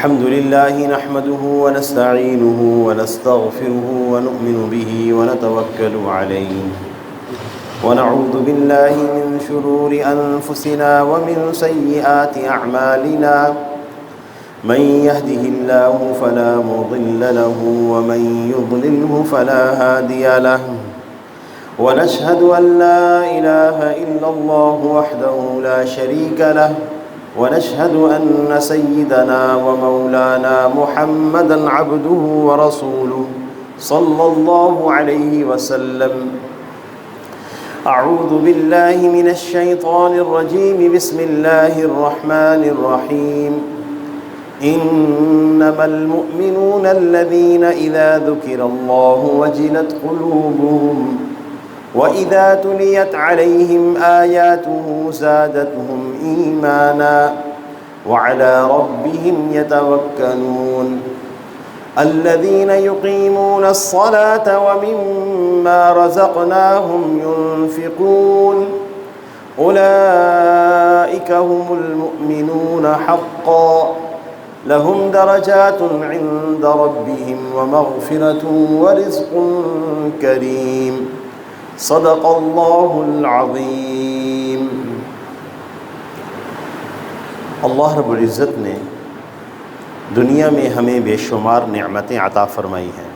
الحمد لله نحمده ونستعينه ونستغفره ونؤمن به ونتوكل عليه ونعوذ بالله من شرور أنفسنا ومن سيئات أعمالنا من يهده الله فلا مضل له ومن يضلله فلا هادي له ونشهد أن لا إله إلا الله وحده لا شريك له ونشهد أن سيدنا ومولانا محمدًا عبده ورسوله صلى الله عليه وسلم. أعوذ بالله من الشيطان الرجيم. بسم الله الرحمن الرحيم. إنما المؤمنون الذين إذا ذكر الله وجلت قلوبهم وإذا تليت عليهم آياته زادتهم إيمانا وعلى ربهم يتوكلون. الذين يقيمون الصلاة ومما رزقناهم ينفقون أولئك هم المؤمنون حقا لهم درجات عند ربهم ومغفرة ورزق كريم. صدق اللہ العظیم. اللہ رب العزت نے دنیا میں ہمیں بے شمار نعمتیں عطا فرمائی ہیں.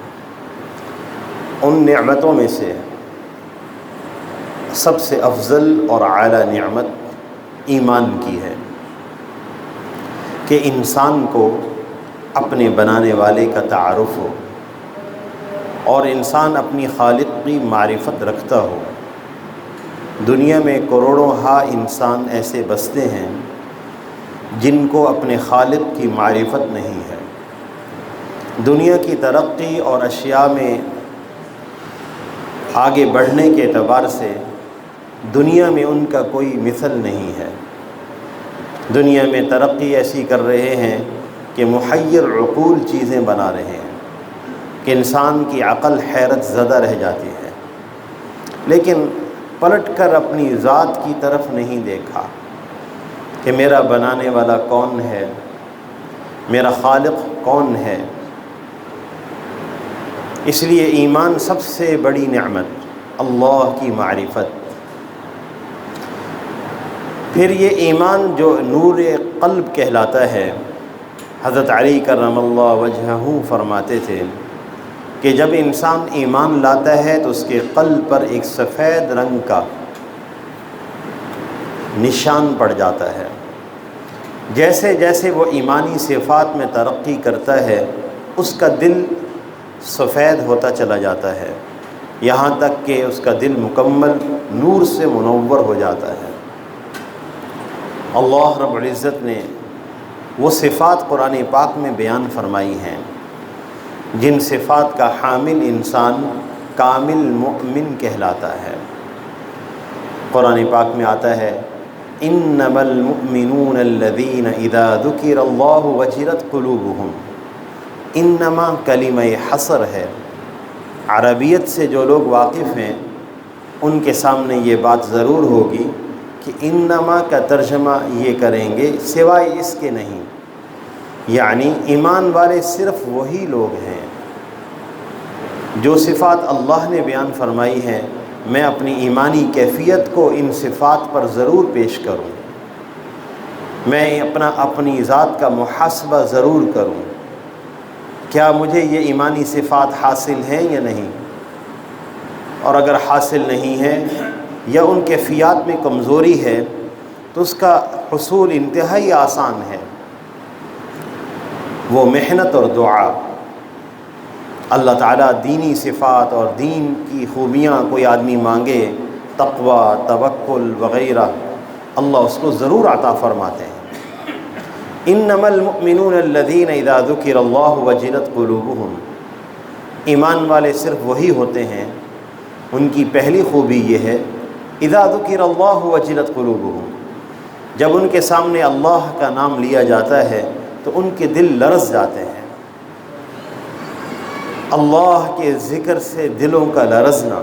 ان نعمتوں میں سے سب سے افضل اور اعلیٰ نعمت ایمان کی ہے کہ انسان کو اپنے بنانے والے کا تعارف ہو اور انسان اپنی خالق کی معرفت رکھتا ہو. دنیا میں کروڑوں انسان ایسے بستے ہیں جن کو اپنے خالق کی معرفت نہیں ہے. دنیا کی ترقی اور اشیاء میں آگے بڑھنے کے اعتبار سے دنیا میں ان کا کوئی مثل نہیں ہے. دنیا میں ترقی ایسی کر رہے ہیں کہ محیر عقول چیزیں بنا رہے ہیں کہ انسان کی عقل حیرت زدہ رہ جاتی ہے، لیکن پلٹ کر اپنی ذات کی طرف نہیں دیکھا کہ میرا بنانے والا کون ہے، میرا خالق کون ہے. اس لیے ایمان سب سے بڑی نعمت، اللہ کی معرفت. پھر یہ ایمان جو نور قلب کہلاتا ہے، حضرت علی کرم اللہ وجہہ فرماتے تھے کہ جب انسان ایمان لاتا ہے تو اس کے قلب پر ایک سفید رنگ کا نشان پڑ جاتا ہے. جیسے جیسے وہ ایمانی صفات میں ترقی کرتا ہے اس کا دل سفید ہوتا چلا جاتا ہے، یہاں تک کہ اس کا دل مکمل نور سے منور ہو جاتا ہے. اللہ رب العزت نے وہ صفات قرآن پاک میں بیان فرمائی ہیں جن صفات کا حامل انسان کامل مؤمن کہلاتا ہے. قرآن پاک میں آتا ہے انما المؤمنون الذین اذا ذکر اللہ وجلت قلوبہم. انما کلمہ حصر ہے. عربیت سے جو لوگ واقف ہیں ان کے سامنے یہ بات ضرور ہوگی کہ انما کا ترجمہ یہ کریں گے سوائے اس کے نہیں، یعنی ایمان والے صرف وہی لوگ ہیں جو صفات اللہ نے بیان فرمائی ہیں میں اپنی ایمانی کیفیت کو ان صفات پر ضرور پیش کروں، میں اپنی ذات کا محاسبہ ضرور کروں. کیا مجھے یہ ایمانی صفات حاصل ہیں یا نہیں؟ اور اگر حاصل نہیں ہے یا ان کیفیات میں کمزوری ہے تو اس کا حصول انتہائی آسان ہے، وہ محنت اور دعا. اللہ تعالیٰ دینی صفات اور دین کی خوبیاں کوئی آدمی مانگے، تقوی، توکل وغیرہ، اللہ اس کو ضرور عطا فرماتے ہیں. انما المؤمنون الذین اذا ذکر اللہ وجلت قلوبہم. ایمان والے صرف وہی ہوتے ہیں، ان کی پہلی خوبی یہ ہے اذا ذکر اللہ وجلت قلوبہم، جب ان کے سامنے اللہ کا نام لیا جاتا ہے تو ان کے دل لرز جاتے ہیں. اللہ کے ذکر سے دلوں کا لرزنا،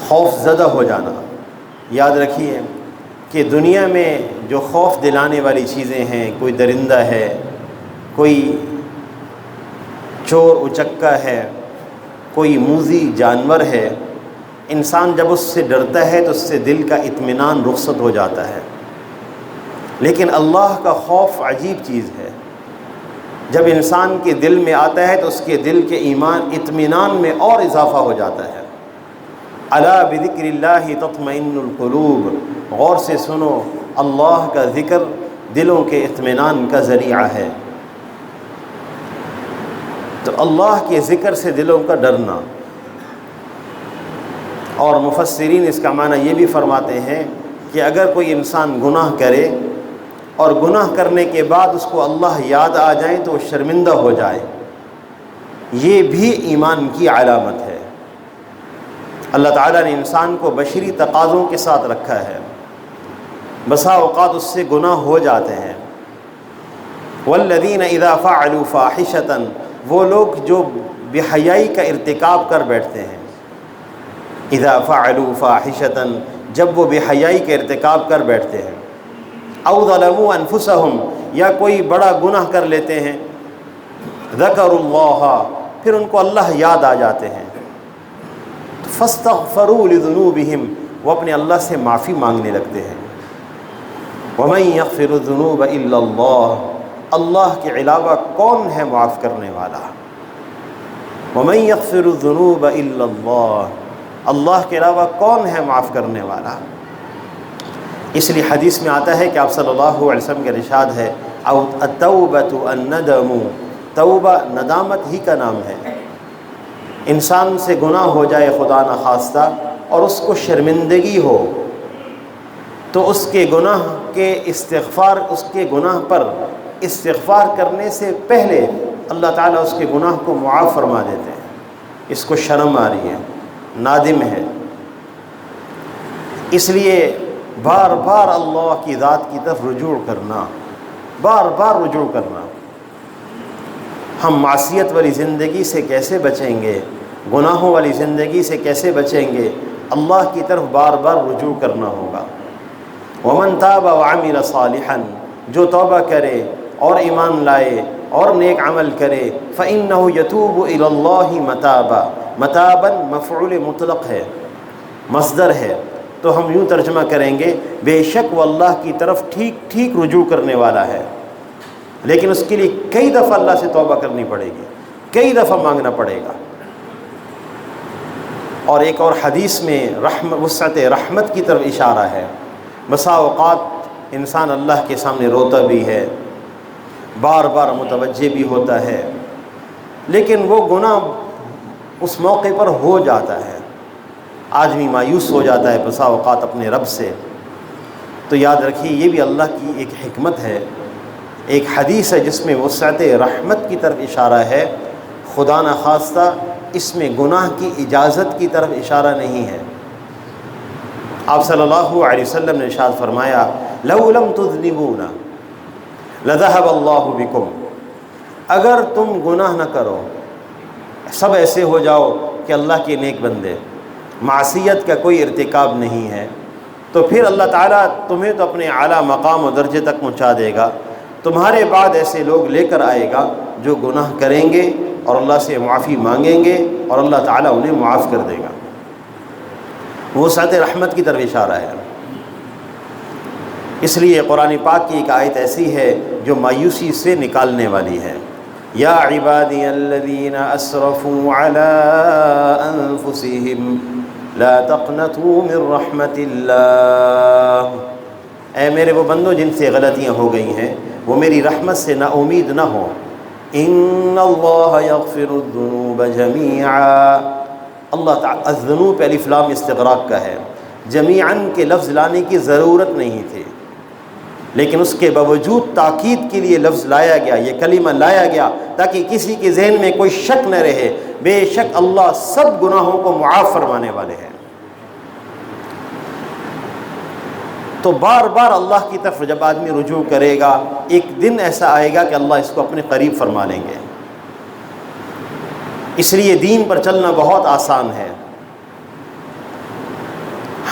خوف زدہ ہو جانا. یاد رکھیے کہ دنیا میں جو خوف دلانے والی چیزیں ہیں، کوئی درندہ ہے، کوئی چور اچکا ہے، کوئی موذی جانور ہے، انسان جب اس سے ڈرتا ہے تو اس سے دل کا اطمینان رخصت ہو جاتا ہے۔ لیکن اللہ کا خوف عجیب چیز ہے، جب انسان کے دل میں آتا ہے تو اس کے دل کے اطمینان میں اور اضافہ ہو جاتا ہے۔ الا بذکر اللہ تطمئن القلوب، غور سے سنو، اللہ کا ذکر دلوں کے اطمینان کا ذریعہ ہے۔ تو اللہ کے ذکر سے دلوں کا ڈرنا، اور مفسرین اس کا معنی یہ بھی فرماتے ہیں کہ اگر کوئی انسان گناہ کرے اور گناہ کرنے کے بعد اس کو اللہ یاد آ جائے تو وہ شرمندہ ہو جائے، یہ بھی ایمان کی علامت ہے۔ اللہ تعالیٰ نے انسان کو بشری تقاضوں کے ساتھ رکھا ہے، بسا اوقات اس سے گناہ ہو جاتے ہیں۔ والذین اذا فعلوا فاحشۃ، وہ لوگ جو بے حیائی کا ارتکاب کر بیٹھتے ہیں، اذا فعلوا فاحشۃ، جب وہ بے حیائی کا ارتکاب کر بیٹھتے ہیں، او ظلموا انفسہم، یا کوئی بڑا گناہ کر لیتے ہیں، ذکروا اللہ، پھر ان کو اللہ یاد آ جاتے ہیں، فاستغفروا لذنوبہم، وہ اپنے اللہ سے معافی مانگنے لگتے ہیں۔ ومن یغفر الذنوب الا اللہ، اللہ کے علاوہ کون ہے معاف کرنے والا؟ ومن یغفر الذنوب الا اللہ، اللہ کے علاوہ کون ہے معاف کرنے والا؟ اس لیے حدیث میں آتا ہے کہ آپ صلی اللہ علیہ وسلم کا ارشاد ہے، التوبۃ الندم، توبہ ندامت ہی کا نام ہے۔ انسان سے گناہ ہو جائے خدا نخواستہ اور اس کو شرمندگی ہو تو اس کے گناہ کے استغفار، اس کے گناہ پر استغفار کرنے سے پہلے اللہ تعالیٰ اس کے گناہ کو معاف فرما دیتے ہیں۔ اس کو شرم آ رہی ہے، نادم ہے، اس لیے بار بار اللہ کی ذات کی طرف رجوع کرنا، بار بار رجوع کرنا۔ ہم معصیت والی زندگی سے کیسے بچیں گے، گناہوں والی زندگی سے کیسے بچیں گے؟ اللہ کی طرف بار بار رجوع کرنا ہوگا۔ ومن تاب وعمل صالحا، جو توبہ کرے اور ایمان لائے اور نیک عمل کرے، فإنه يتوب إلى الله متابا، متابا مفعول مطلق ہے، مصدر ہے، تو ہم یوں ترجمہ کریں گے بے شک وہ اللہ کی طرف ٹھیک ٹھیک رجوع کرنے والا ہے، لیکن اس کے لیے کئی دفعہ اللہ سے توبہ کرنی پڑے گی، کئی دفعہ مانگنا پڑے گا۔ اور ایک اور حدیث میں وسعت رحمت کی طرف اشارہ ہے۔ بسا اوقات انسان اللہ کے سامنے روتا بھی ہے، بار بار متوجہ بھی ہوتا ہے، لیکن وہ گناہ اس موقع پر ہو جاتا ہے، آدمی مایوس ہو جاتا ہے بسا اوقات اپنے رب سے۔ تو یاد رکھیے یہ بھی اللہ کی ایک حکمت ہے، ایک حدیث ہے جس میں وسعت رحمت کی طرف اشارہ ہے، خدا نخواستہ اس میں گناہ کی اجازت کی طرف اشارہ نہیں ہے۔ آپ صلی اللہ علیہ وسلم نے ارشاد فرمایا، لو لم تذنبون لذهب اللہ بکم، اگر تم گناہ نہ کرو، سب ایسے ہو جاؤ کہ اللہ کے نیک بندے، معصیت کا کوئی ارتکاب نہیں ہے، تو پھر اللہ تعالیٰ تمہیں تو اپنے اعلیٰ مقام و درجے تک پہنچا دے گا، تمہارے بعد ایسے لوگ لے کر آئے گا جو گناہ کریں گے اور اللہ سے معافی مانگیں گے اور اللہ تعالیٰ انہیں معاف کر دے گا۔ وہ وسعت رحمت کی طرف اشارہ ہے۔ اس لیے قرآن پاک کی ایک آیت ایسی ہے جو مایوسی سے نکالنے والی ہے، یا عبادی الذین اسرفوا علی انفسہم لا تقنطوا من رحمت اللہ، اے میرے وہ بندوں جن سے غلطیاں ہو گئی ہیں وہ میری رحمت سے نا امید نہ ہو۔ ان اللہ یغفر الذنوب جمیعا، اللہ تعالیٰ الذنوب الف لام استغراق کا ہے، جمیعاً کے لفظ لانے کی ضرورت نہیں تھی، لیکن اس کے باوجود تاکید کے لیے لفظ لایا گیا، یہ کلمہ لایا گیا تاکہ کسی کے ذہن میں کوئی شک نہ رہے، بے شک اللہ سب گناہوں کو معاف فرمانے والے ہیں۔ تو بار بار اللہ کی طرف جب آدمی رجوع کرے گا، ایک دن ایسا آئے گا کہ اللہ اس کو اپنے قریب فرما لیں گے۔ اس لیے دین پر چلنا بہت آسان ہے،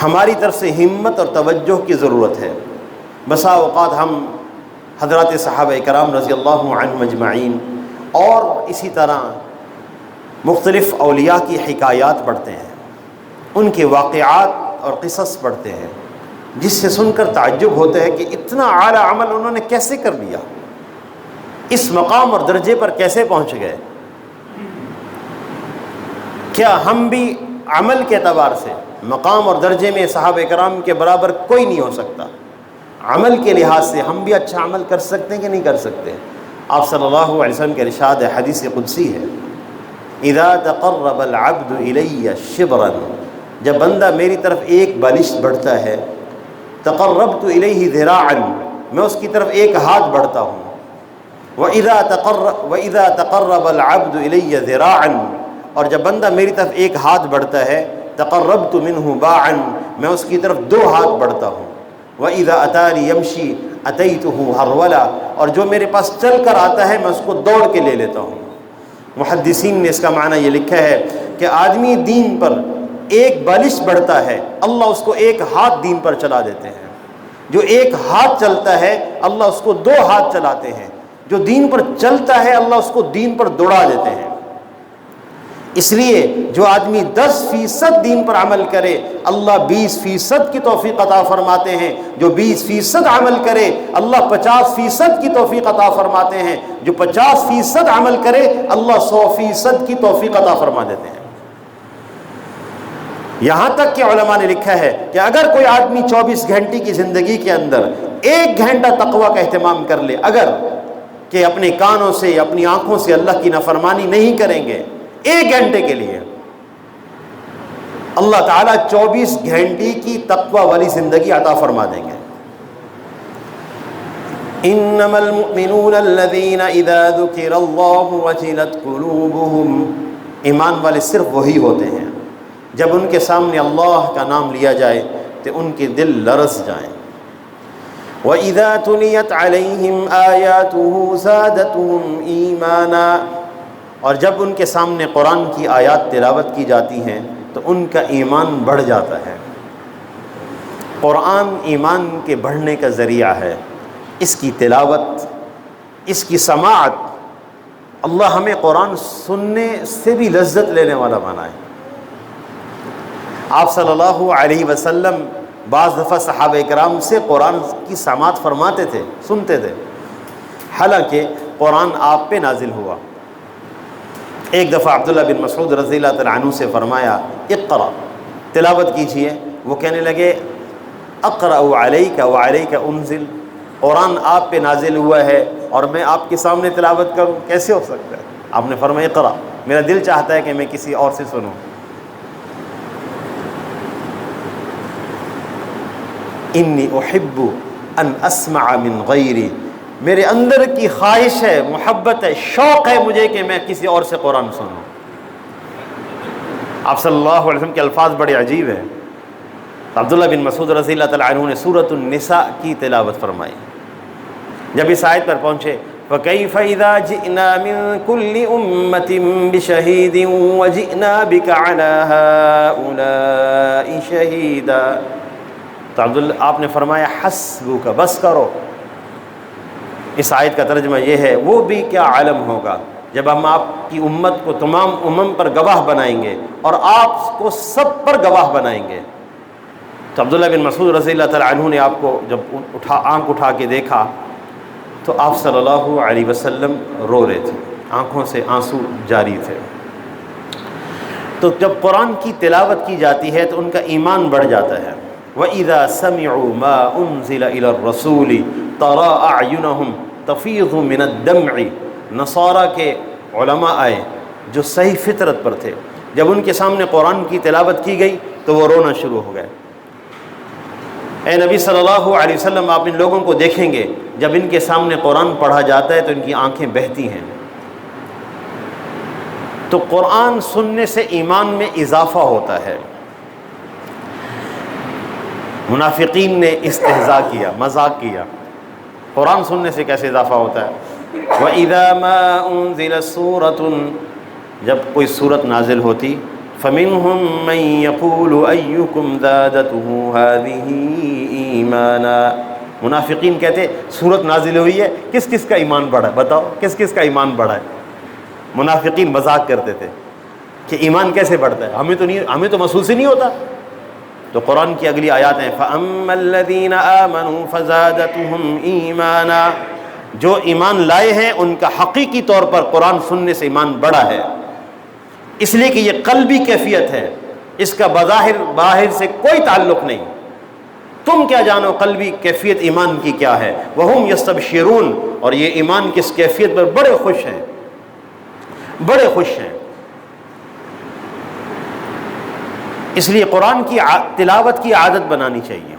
ہماری طرف سے ہمت اور توجہ کی ضرورت ہے۔ بسا اوقات ہم حضرات صحابہ کرام رضی اللہ عنہم اجمعین اور اسی طرح مختلف اولیاء کی حکایات پڑھتے ہیں، ان کے واقعات اور قصص پڑھتے ہیں، جس سے سن کر تعجب ہوتا ہے کہ اتنا اعلیٰ عمل انہوں نے کیسے کر لیا، اس مقام اور درجے پر کیسے پہنچ گئے۔ کیا ہم بھی عمل کے اعتبار سے مقام اور درجے میں صحابہ کرام کے برابر کوئی نہیں ہو سکتا، عمل کے لحاظ سے ہم بھی اچھا عمل کر سکتے ہیں کہ نہیں کر سکتے؟ آپ صلی اللہ علیہ وسلم کے ارشاد ہے، حدیث قدسی ہے، اذا تقرب العبد الی شبرا، جب بندہ میری طرف ایک بالشت بڑھتا ہے، تقربت الیہ ذراعا، میں اس کی طرف ایک ہاتھ بڑھتا ہوں، وَإِذَا تَقَرَّبَ الْعَبْدُ إِلَيَّ ذِرَاعًا، اور جب بندہ میری طرف ایک ہاتھ بڑھتا ہے، تقربت منہ باعا، میں اس کی طرف دو ہاتھ بڑھتا ہوں، وَإِذَا أَتَانِي يَمْشِي أَتَيْتُهُ هَرْوَلًا، اور جو میرے پاس چل کر آتا ہے میں اس کو دوڑ کے لے لیتا ہوں۔ محدثین نے اس کا معنی یہ لکھا ہے کہ آدمی دین پر ایک بالش بڑھتا ہے، اللہ اس کو ایک ہاتھ دین پر چلا دیتے ہیں، جو ایک ہاتھ چلتا ہے اللہ اس کو دو ہاتھ چلاتے ہیں، جو دین پر چلتا ہے اللہ اس کو دین پر دوڑا دیتے ہیں۔ اس لیے جو آدمی 10% دین پر عمل کرے اللہ 20% کی توفیق عطا فرماتے ہیں، جو 20% عمل کرے اللہ 50% کی توفیق عطا فرماتے ہیں، جو 50% عمل کرے اللہ 100% کی توفیق عطا فرما دیتے ہیں۔ یہاں تک کہ علماء نے لکھا ہے کہ اگر کوئی آدمی 24 گھنٹے کی زندگی کے اندر 1 گھنٹہ تقوی کا اہتمام کر لے، اگر کہ اپنے کانوں سے اپنی آنکھوں سے اللہ کی نافرمانی نہیں کریں گے 1 گھنٹے کے لیے، اللہ تعالیٰ 24 گھنٹے کی تقوی والی زندگی عطا فرما دیں گے۔ انما المؤمنون الذين اذا ذكر الله وجلت قلوبهم، ایمان والے صرف وہی ہوتے ہیں جب ان کے سامنے اللہ کا نام لیا جائے تو ان کے دل لرز جائیں۔ وَإِذَا تُلِيَتْ عَلَيْهِمْ آيَاتُهُ زَادَتْهُمْ إِيمَانًا، اور جب ان کے سامنے قرآن کی آیات تلاوت کی جاتی ہیں تو ان کا ایمان بڑھ جاتا ہے۔ قرآن ایمان کے بڑھنے کا ذریعہ ہے، اس کی تلاوت، اس کی سماعت، اللہ ہمیں قرآن سننے سے بھی لذت لینے والا بنائے۔ آپ صلی اللہ علیہ وسلم بعض دفعہ صحابہ کرام سے قرآن کی سماعت فرماتے تھے، سنتے تھے، حالانکہ قرآن آپ پہ نازل ہوا۔ ایک دفعہ عبداللہ بن مسعود رضی اللہ تعالیٰ عنہ سے فرمایا اقرأ، تلاوت کیجئے، وہ کہنے لگے اقرأ علیک وعلیک انزل، قرآن آپ پہ نازل ہوا ہے اور میں آپ کے سامنے تلاوت کروں، کیسے ہو سکتا ہے؟ آپ نے فرمایا اقرأ، میرا دل چاہتا ہے کہ میں کسی اور سے سنوں۔ انی احب ان اسمع من غیری، میرے اندر کی خواہش ہے، محبت ہے، شوق ہے مجھے کہ میں کسی اور سے قرآن سنوں۔ آپ صلی اللہ علیہ وسلم کے الفاظ بڑے عجیب ہیں۔ عبداللہ بن مسعود رضی اللہ تعالیٰ عنہ نے سورۃ النساء کی تلاوت فرمائی، جب اس آیت پر پہنچے فَكَيْفَ إِذَا جِئْنَا مِن كُلِّ أُمَّةٍ بِشَهِيدٍ وَجِئْنَا بِكَ عَلَى هَؤُلَاءِ شَهِيدًا، تو آپ نے فرمایا حسبک، بس کرو۔ اس آیت کا ترجمہ یہ ہے وہ بھی کیا عالم ہوگا جب ہم آپ کی امت کو تمام امم پر گواہ بنائیں گے اور آپ کو سب پر گواہ بنائیں گے۔ تو عبداللہ بن مسعود رضی اللہ تعالیٰ عنہ نے آپ کو جب آنکھ اٹھا کے دیکھا تو آپ صلی اللہ علیہ وسلم رو رہے تھے، آنکھوں سے آنسو جاری تھے۔ تو جب قرآن کی تلاوت کی جاتی ہے تو ان کا ایمان بڑھ جاتا ہے۔ وَإِذَا سَمِعُوا مَا أُنزِلَ إِلَى الرَّسُولِ تَرَىٰ أَعْيُنَهُمْ تَفِيضُ مِنَ الدَّمْعِ، نصارہ کے علماء آئے جو صحیح فطرت پر تھے، جب ان کے سامنے قرآن کی تلاوت کی گئی تو وہ رونا شروع ہو گئے۔ اے نبی صلی اللہ علیہ وسلم، آپ ان لوگوں کو دیکھیں گے جب ان کے سامنے قرآن پڑھا جاتا ہے تو ان کی آنکھیں بہتی ہیں۔ تو قرآن سننے سے ایمان میں اضافہ ہوتا ہے۔ منافقین نے استہزاء کیا، مذاق کیا، قرآن سننے سے کیسے اضافہ ہوتا ہے؟ وَإِذَا مَا أُنزِلَتْ سُورَةٌ، جب کوئی سورت نازل ہوتی فَمِنْهُمْ مَنْ يَقُولُ أَيُّكُمْ زَادَتْهُ هَٰذِهِ إِيمَانًا، منافقین کہتے سورت نازل ہوئی ہے، کس کس کا ایمان بڑھا ہے، بتاؤ کس کس کا ایمان بڑھا ہے۔ منافقین مذاق کرتے تھے کہ ایمان کیسے بڑھتا ہے، ہمیں تو محسوس ہی نہیں ہوتا۔ تو قرآن کی اگلی آیات ہیں فَأَمَّا الَّذِينَ آمَنُوا فَزَادَتْهُمْ ایمانا، جو ایمان لائے ہیں ان کا حقیقی طور پر قرآن سننے سے ایمان بڑھا ہے، اس لیے کہ یہ قلبی کیفیت ہے، اس کا باہر سے کوئی تعلق نہیں۔ تم کیا جانو قلبی کیفیت ایمان کی کیا ہے۔ وَهُمْ يَسْتَبْشِرُونَ، اور یہ ایمان کی اس کیفیت پر بڑے خوش ہیں، بڑے خوش ہیں۔ اس لیے قرآن کی تلاوت کی عادت بنانی چاہیے،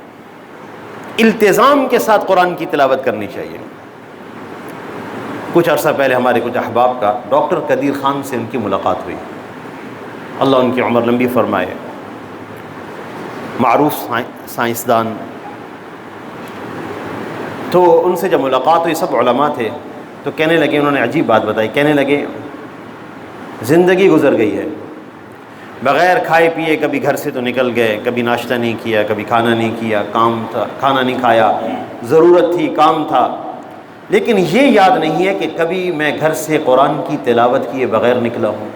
التزام کے ساتھ قرآن کی تلاوت کرنی چاہیے۔ کچھ عرصہ پہلے ہمارے کچھ احباب کا ڈاکٹر قدیر خان سے ان کی ملاقات ہوئی، اللہ ان کی عمر لمبی فرمائے، معروف سائنسدان۔ تو ان سے جب ملاقات ہوئی، سب علماء تھے، تو کہنے لگے، انہوں نے عجیب بات بتائی، کہنے لگے زندگی گزر گئی ہے بغیر کھائے پیے، کبھی گھر سے تو نکل گئے، کبھی ناشتہ نہیں کیا، کبھی کھانا نہیں کیا، کام تھا کھانا نہیں کھایا، ضرورت تھی کام تھا، لیکن یہ یاد نہیں ہے کہ کبھی میں گھر سے قرآن کی تلاوت کیے بغیر نکلا ہوں۔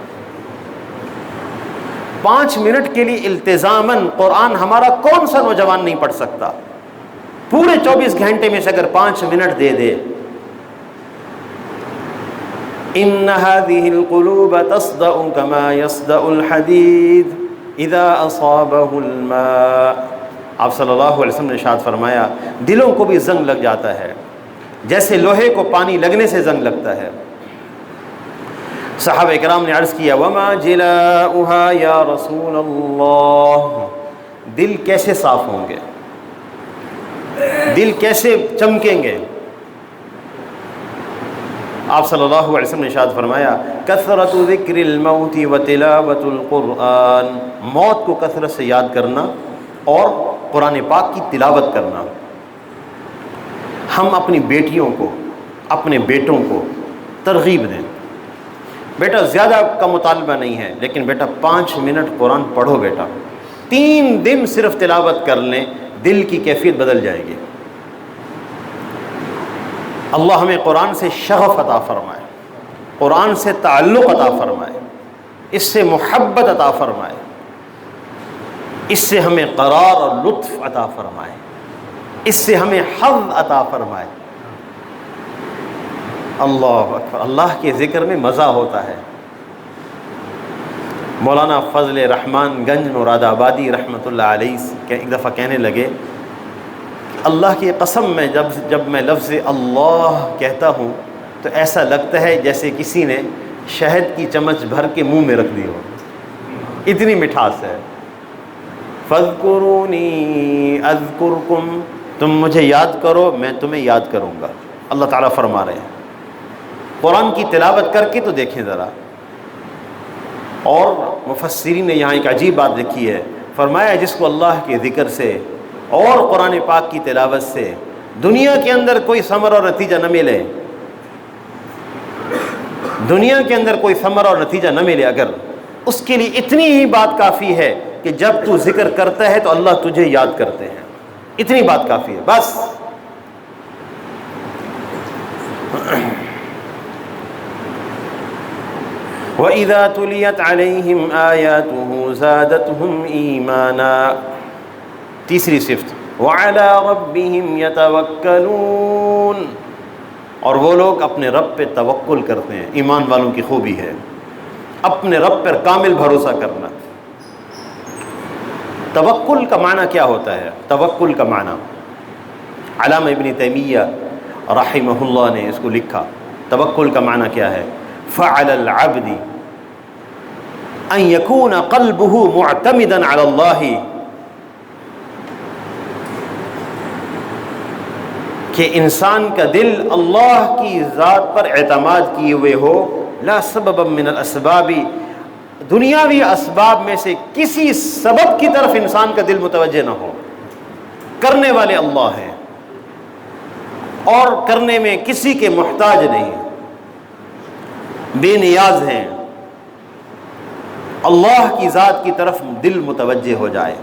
5 منٹ کے لیے التزاماً قرآن ہمارا کون سا نوجوان نہیں پڑھ سکتا؟ پورے 24 گھنٹے میں سے اگر 5 منٹ دے دے۔ ان هذه القلوب تصدأ كما يصدأ الحديد اذا اصابه الماء، آپ صلی اللہ علیہ وسلم نے ارشاد فرمایا دلوں کو بھی زنگ لگ جاتا ہے جیسے لوہے کو پانی لگنے سے زنگ لگتا ہے۔ صحابہ کرام نے عرض کیا وما جلاؤها یا رسول اللہ، دل کیسے صاف ہوں گے، دل کیسے چمکیں گے؟ آپ صلی اللہ علیہ وسلم نے ارشاد فرمایا کثرت ذکر الموت وتلاوت القرآن، موت کو کثرت سے یاد کرنا اور قرآن پاک کی تلاوت کرنا۔ ہم اپنی بیٹیوں کو، اپنے بیٹوں کو ترغیب دیں، بیٹا زیادہ کا مطالبہ نہیں ہے، لیکن بیٹا 5 منٹ قرآن پڑھو، بیٹا 3 دن صرف تلاوت کر لیں، دل کی کیفیت بدل جائے گی۔ اللہ ہمیں قرآن سے شغف عطا فرمائے، قرآن سے تعلق عطا فرمائے، اس سے محبت عطا فرمائے، اس سے ہمیں قرار اور لطف عطا فرمائے، اس سے ہمیں حظ عطا فرمائے۔ اللہ اکبر، اللہ کے ذکر میں مزہ ہوتا ہے۔ مولانا فضل رحمان گنج مراد آبادی رحمۃ اللہ علیہ ایک دفعہ کہنے لگے اللہ کی قسم میں جب میں لفظ اللہ کہتا ہوں تو ایسا لگتا ہے جیسے کسی نے شہد کی چمچ بھر کے منہ میں رکھ دی ہو، اتنی مٹھاس ہے۔ فاذکرونی اذکرکم، تم مجھے یاد کرو میں تمہیں یاد کروں گا، اللہ تعالیٰ فرما رہے ہیں۔ قرآن کی تلاوت کر کے تو دیکھیں ذرا۔ اور مفسرین نے یہاں ایک عجیب بات لکھی ہے، فرمایا جس کو اللہ کے ذکر سے اور قرآن پاک کی تلاوت سے دنیا کے اندر کوئی ثمر اور نتیجہ نہ ملے، دنیا کے اندر کوئی ثمر اور نتیجہ نہ ملے، اگر اس کے لیے اتنی ہی بات کافی ہے کہ جب تو ذکر کرتا ہے تو اللہ تجھے یاد کرتے ہیں، اتنی بات کافی ہے بس۔ وَإِذَا تُلِيَتْ عَلَيْهِمْ آيَاتُهُ زَادَتْهُمْ إِيمَانًا، تیسری صفت وَعَلَى رَبِّهِمْ يَتَوَكَّلُونَ، اور وہ لوگ اپنے رب پہ توکل کرتے ہیں۔ ایمان والوں کی خوبی ہے اپنے رب پر کامل بھروسہ کرنا۔ توکل کا معنی کیا ہوتا ہے؟ توکل کا معنی علامہ ابن تیمیہ رحمہ اللہ نے اس کو لکھا، توکل کا معنی کیا ہے؟ فعل العبد ان يكون قلبه معتمدا على الله، کہ انسان کا دل اللہ کی ذات پر اعتماد کیے ہوئے ہو، لا سبب من الاسباب، دنیاوی اسباب میں سے کسی سبب کی طرف انسان کا دل متوجہ نہ ہو۔ کرنے والے اللہ ہیں اور کرنے میں کسی کے محتاج نہیں، بے نیاز ہیں، اللہ کی ذات کی طرف دل متوجہ ہو جائے،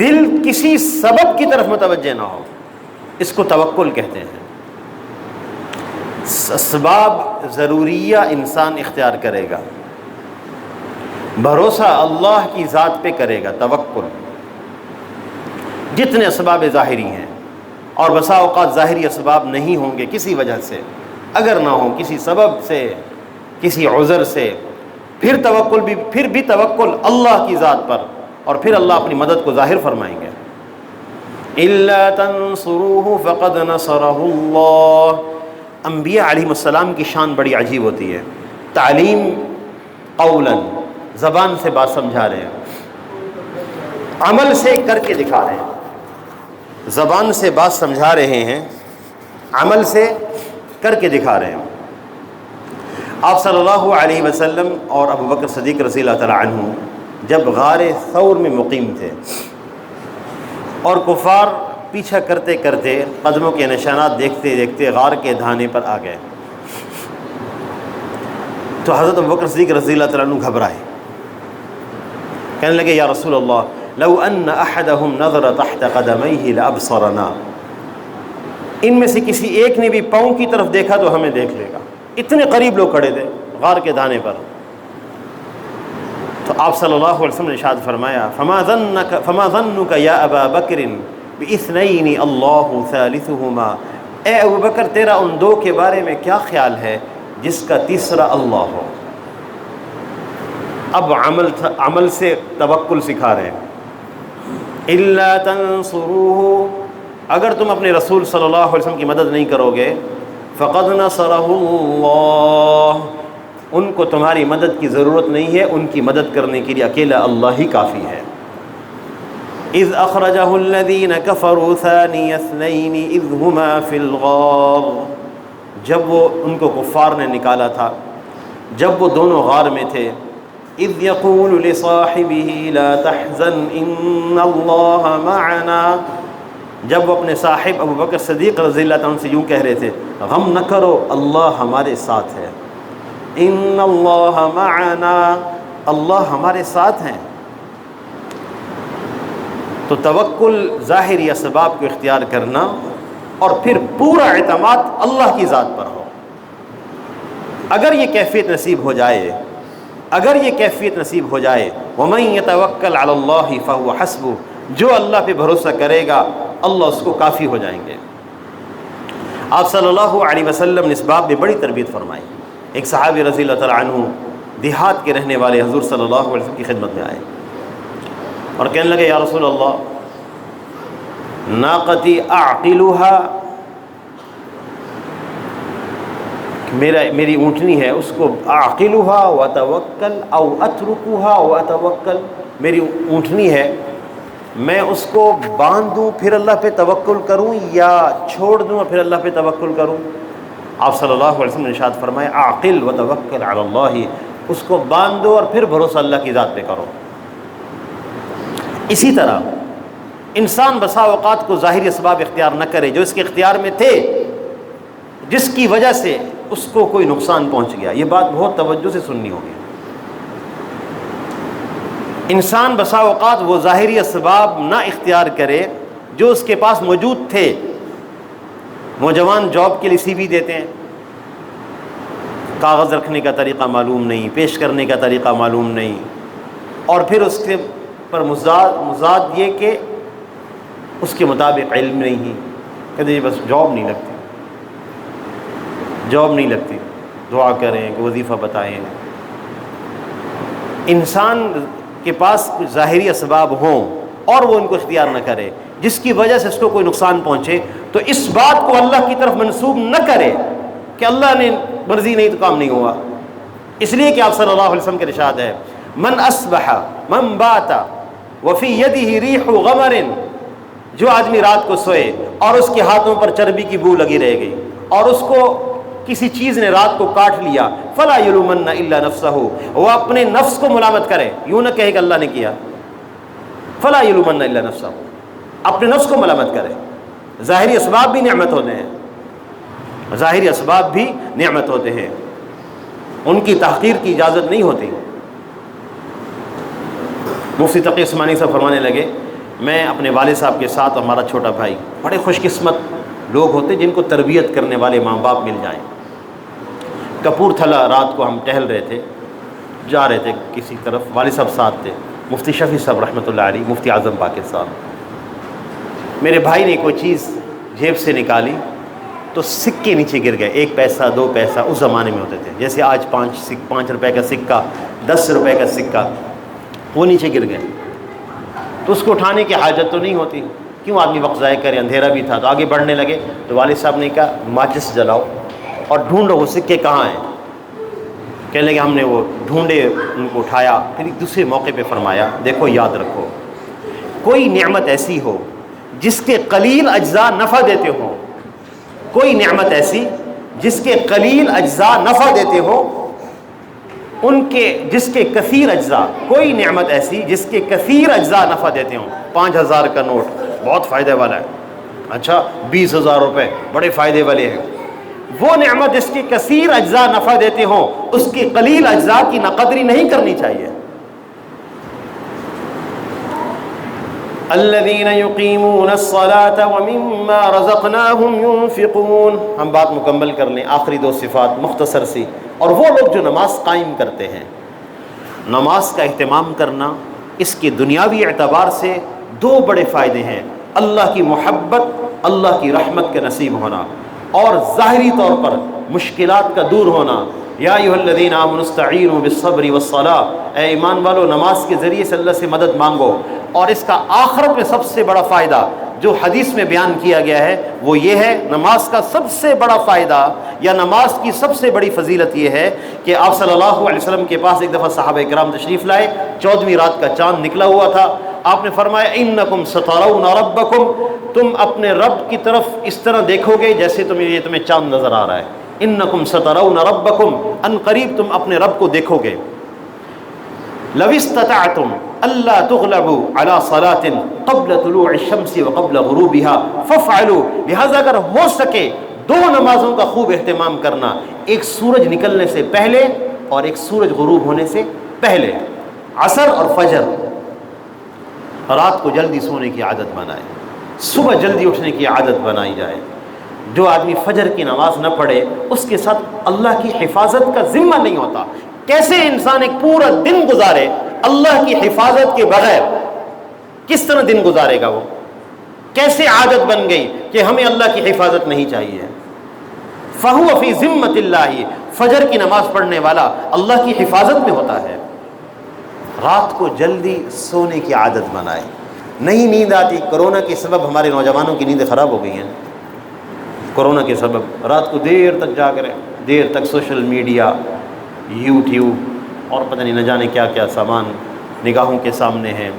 دل کسی سبب کی طرف متوجہ نہ ہو۔ اس کو توکل کہتے ہیں۔ اسباب ضروریہ انسان اختیار کرے گا، بھروسہ اللہ کی ذات پہ کرے گا، توکل۔ جتنے اسباب ظاہری ہیں، اور بسا اوقات ظاہری اسباب نہیں ہوں گے کسی وجہ سے، اگر نہ ہوں کسی سبب سے، کسی عذر سے، پھر بھی توکل اللہ کی ذات پر، اور پھر اللہ اپنی مدد کو ظاہر فرمائیں گے۔ إِلَّا تَنصُرُوهُ فَقَدْ نَصَرَهُ اللَّهُ۔ انبیاء علیہم السلام کی شان بڑی عجیب ہوتی ہے۔ تعلیم قولاً، زبان سے بات سمجھا رہے ہیں، عمل سے کر کے دکھا رہے ہیں۔ زبان سے بات سمجھا رہے ہیں، عمل سے کر کے دکھا رہے ہیں۔ آپ صلی اللہ علیہ وسلم اور ابو بکر صدیق رضی اللہ تعالی عنہ جب غار ثور میں مقیم تھے اور کفار پیچھا کرتے کرتے قدموں کے نشانات دیکھتے دیکھتے غار کے دھانے پر آ گئے، تو حضرت ابو بکر صدیق رضی اللہ تعالی عنہ گھبرائے، کہنے لگے یا رسول اللہ لو ان احدهم نظر تحت قدمیہ لابصرنا، ان میں سے کسی ایک نے بھی پاؤں کی طرف دیکھا تو ہمیں دیکھ لے گا۔ اتنے قریب لوگ کھڑے تھے غار کے دھانے پر۔ تو آپ صلی اللہ علیہ وسلم نے ارشاد فرمایا فما ظنک یا ابا بکر باثنین اللہ ثالثہما، اے ابو بکر تیرا ان دو کے بارے میں کیا خیال ہے جس کا تیسرا اللہ ہو۔ اب عمل سے توکل سکھا رہے ہیں۔ الا تنصروہ، اگر تم اپنے رسول صلی اللہ علیہ وسلم کی مدد نہیں کرو گے، فقد نصرہ اللہ، ان کو تمہاری مدد کی ضرورت نہیں ہے، ان کی مدد کرنے کے لیے اکیلا اللہ ہی کافی ہے۔ اذ اخرجہ الذین کفروا ثانی اثنین اذ ہما فی الغار، جب وہ ان کو کفار نے نکالا تھا جب وہ دونوں غار میں تھے۔ اذ یقول لصاحبہ لا تحزن ان اللہ معنا، جب وہ اپنے صاحب ابو بکر صدیق رضی اللہ عنہ سے یوں کہہ رہے تھے غم نہ کرو اللہ ہمارے ساتھ ہے، ان اللہ معنا، اللہ ہمارے ساتھ ہیں۔ تو توکل ظاہری اسباب کو اختیار کرنا اور پھر پورا اعتماد اللہ کی ذات پر ہو۔ اگر یہ کیفیت نصیب ہو جائے، وَمَن يَتَوَكَّلْ عَلَى اللَّهِ فَهُوَ حَسْبُهُ، جو اللہ پہ بھروسہ کرے گا اللہ اس کو کافی ہو جائیں گے۔ آپ صلی اللہ علیہ وسلم نے اس باب میں بڑی تربیت فرمائی۔ ایک صحابی رضی اللہ تعالی عنہ دیہات کے رہنے والے حضور صلی اللہ علیہ وسلم کی خدمت میں آئے اور کہنے لگے یا رسول اللہ ناقتی اعقلها، میری اونٹنی ہے اس کو اعقلها واتوکل او اترکها واتوکل، میری اونٹنی ہے میں اس کو باندھوں پھر اللہ پہ توکل کروں یا چھوڑ دوں اور پھر اللہ پہ توکل کروں؟ آپ صلی اللہ علیہ وسلم نے ارشاد فرمایا اعقل وتوکل علی اللہ، اس کو باندھو اور پھر بھروسہ اللہ کی ذات پہ کرو۔ اسی طرح انسان بسا اوقات کو ظاہری اسباب اختیار نہ کرے جو اس کے اختیار میں تھے، جس کی وجہ سے اس کو کوئی نقصان پہنچ گیا۔ یہ بات بہت توجہ سے سننی ہوگی۔ انسان بسا اوقات وہ ظاہری اسباب نہ اختیار کرے جو اس کے پاس موجود تھے۔ نوجوان جاب کے لیے سی وی دیتے ہیں، کاغذ رکھنے کا طریقہ معلوم نہیں، پیش کرنے کا طریقہ معلوم نہیں، اور پھر اس کے پر مزاد یہ کہ اس کے مطابق علم نہیں ہے، کہتے ہیں بس جاب نہیں لگتی، دعا کریں کہ وظیفہ بتائیں۔ انسان کے پاس کچھ ظاہری اسباب ہوں اور وہ ان کو اختیار نہ کرے جس کی وجہ سے اس کو کوئی نقصان پہنچے، تو اس بات کو اللہ کی طرف منسوب نہ کرے کہ اللہ نے مرضی نہیں تو کام نہیں ہوا۔ اس لیے کہ آپ صلی اللہ علیہ وسلم کے ارشاد ہے من اصبح من بات وفی یدہ ریح غمر، جو آدمی رات کو سوئے اور اس کے ہاتھوں پر چربی کی بو لگی رہ گئی اور اس کو کسی چیز نے رات کو کاٹ لیا، فلا یلومن الا نفسہ، وہ اپنے نفس کو ملامت کرے، یوں نہ کہے کہ اللہ نے کیا، فلا یلومن الا نفسہ، اپنے نفس کو ملامت کرے۔ ظاہری اسباب بھی نعمت ہوتے ہیں، ظاہری اسباب بھی نعمت ہوتے ہیں، ان کی تحقیر کی اجازت نہیں ہوتی۔ مفتی تقی عثمانی صاحب فرمانے لگے میں اپنے والد صاحب کے ساتھ اور ہمارا چھوٹا بھائی بڑے خوش قسمت لوگ ہوتے جن کو تربیت کرنے والے ماں باپ مل جائیں۔ کپورتھلا رات کو ہم ٹہل رہے تھے، جا رہے تھے کسی طرف، والد صاحب ساتھ تھے، مفتی شفیع صاحب رحمۃ اللہ علیہ، مفتی اعظم پاکستان۔ میرے بھائی نے کوئی چیز جیب سے نکالی تو سکے نیچے گر گئے، 1 پیسہ 2 پیسہ اس زمانے میں ہوتے تھے، جیسے آج 5 روپے کا سکہ، 10 روپے کا سکہ، وہ نیچے گر گئے۔ تو اس کو اٹھانے کی حاجت تو نہیں ہوتی، کیوں آدمی وقت ضائع کرے، اندھیرا بھی تھا۔ تو آگے بڑھنے لگے تو والد صاحب نے کہا ماچس جلاؤ اور ڈھونڈو وہ سکے کہاں ہیں۔ کہنے لگے ہم نے وہ ڈھونڈے، ان کو اٹھایا، پھر ایک دوسرے موقع پہ فرمایا دیکھو یاد رکھو، کوئی نعمت ایسی ہو جس کے قلیل اجزاء نفع دیتے ہوں، کوئی نعمت ایسی جس کے قلیل اجزاء نفع دیتے ہوں، ان کے جس کے کثیر اجزاء، کوئی نعمت ایسی جس کے کثیر اجزاء نفع دیتے ہوں۔ 5000 کا نوٹ بہت فائدے والا ہے، اچھا 20,000 روپے بڑے فائدے والے ہیں، وہ نعمت جس کے کثیر اجزاء نفع دیتے ہوں، اس کی قلیل اجزاء کی ناقدری نہیں کرنی چاہیے۔ الذين يقيمون الصلاة ومما رزقناهم ينفقون، ہم بات مکمل کر لیں، آخری 2 صفات مختصر سی۔ اور وہ لوگ جو نماز قائم کرتے ہیں، نماز کا اہتمام کرنا، اس کے دنیاوی اعتبار سے 2 بڑے فائدے ہیں، اللہ کی محبت، اللہ کی رحمت کا نصیب ہونا، اور ظاہری طور پر مشکلات کا دور ہونا۔ یا ایھا الذین آمنوا استعینوا بالصبر والصلاۃ، اے ایمان والو نماز کے ذریعے سے اللہ سے مدد مانگو۔ اور اس کا آخرت میں سب سے بڑا فائدہ جو حدیث میں بیان کیا گیا ہے وہ یہ ہے، نماز کا سب سے بڑا فائدہ یا نماز کی سب سے بڑی فضیلت یہ ہے کہ آپ صلی اللہ علیہ وسلم کے پاس ایک دفعہ صحابہ کرام تشریف لائے، 14ویں رات کا چاند نکلا ہوا تھا۔ آپ نے فرمایا انکم سترون ربکم، تم اپنے رب کی طرف اس طرح دیکھو گے جیسے تمہیں چاند نظر آ رہا ہے۔ انکم سترون ربکم، ان قریب تم اپنے رب کو دیکھو گے۔ لو استطعتم الا تغلبوا على صلاة قبل طلوع الشمس وقبل غروبها فافعلوا، لہذا اگر ہو سکے 2 نمازوں کا خوب اہتمام کرنا، ایک سورج نکلنے سے پہلے اور ایک سورج غروب ہونے سے پہلے، عصر اور فجر۔ رات کو جلدی سونے کی عادت بنائے، صبح جلدی اٹھنے کی عادت بنائی جائے۔ جو آدمی فجر کی نماز نہ پڑھے اس کے ساتھ اللہ کی حفاظت کا ذمہ نہیں ہوتا۔ کیسے انسان ایک پورا دن گزارے اللہ کی حفاظت کے بغیر؟ کس طرح دن گزارے گا وہ؟ کیسے عادت بن گئی کہ ہمیں اللہ کی حفاظت نہیں چاہیے؟ فَهُوَ فِي ذِمَّةِ اللَّهِ، فجر کی نماز پڑھنے والا اللہ کی حفاظت میں ہوتا ہے۔ رات کو جلدی سونے کی عادت بنائے۔ نہیں نیند آتی، کرونا کے سبب ہمارے نوجوانوں کی نیندیں خراب ہو گئی ہیں، کرونا کے سبب رات کو دیر تک جاگ رہے، دیر تک سوشل میڈیا، یوٹیوب اور پتہ نہیں نہ جانے کیا کیا سامان نگاہوں کے سامنے ہیں۔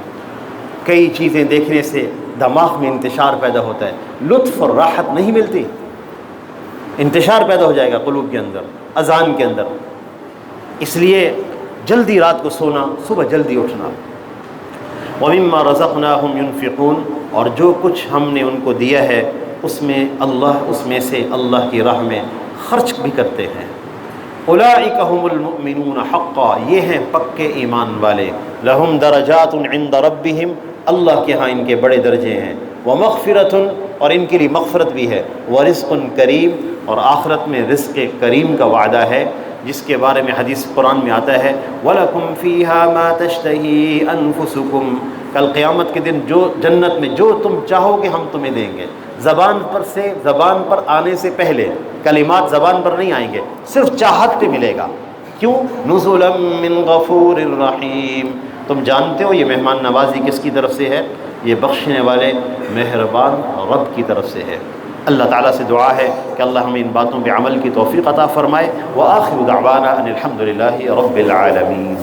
کئی چیزیں دیکھنے سے دماغ میں انتشار پیدا ہوتا ہے، لطف اور راحت نہیں ملتی، انتشار پیدا ہو جائے گا قلوب کے اندر، اذان کے اندر۔ اس لیے جلدی رات کو سونا، صبح جلدی اٹھنا۔ وَمِمَّا رَزَقْنَاهُمْ يُنْفِقُونَ، اور جو کچھ ہم نے ان کو دیا ہے اس میں سے اللہ کی راہ میں خرچ بھی کرتے ہیں۔ اولئک هم المؤمنون حقا، یہ ہیں پکے ایمان والے۔ لہم درجات عند ربہم، اللہ کے ہاں ان کے بڑے درجے ہیں۔ ومغفرۃ، اور ان کے لیے مغفرت بھی ہے۔ ورزق کریم، اور آخرت میں رزق کریم کا وعدہ ہے، جس کے بارے میں حدیث قرآن میں آتا ہے وَلَكُمْ فِيهَا مَا تَشْتَهِي أَنفُسُكُمْ، کل قیامت کے دن جو جنت میں جو تم چاہو گے ہم تمہیں دیں گے۔ زبان پر آنے سے پہلے کلمات زبان پر نہیں آئیں گے، صرف چاہت پہ ملے گا۔ کیوں؟ نزلا من غفور الرحیم، تم جانتے ہو یہ مہمان نوازی کس کی طرف سے ہے؟ یہ بخشنے والے مہربان رب کی طرف سے ہے۔ اللہ تعالیٰ سے دعا ہے کہ اللہ ہمیں ان باتوں پہ عمل کی توفیق عطا فرمائے۔ وآخر دعوانا ان الحمد للہ رب العالمین۔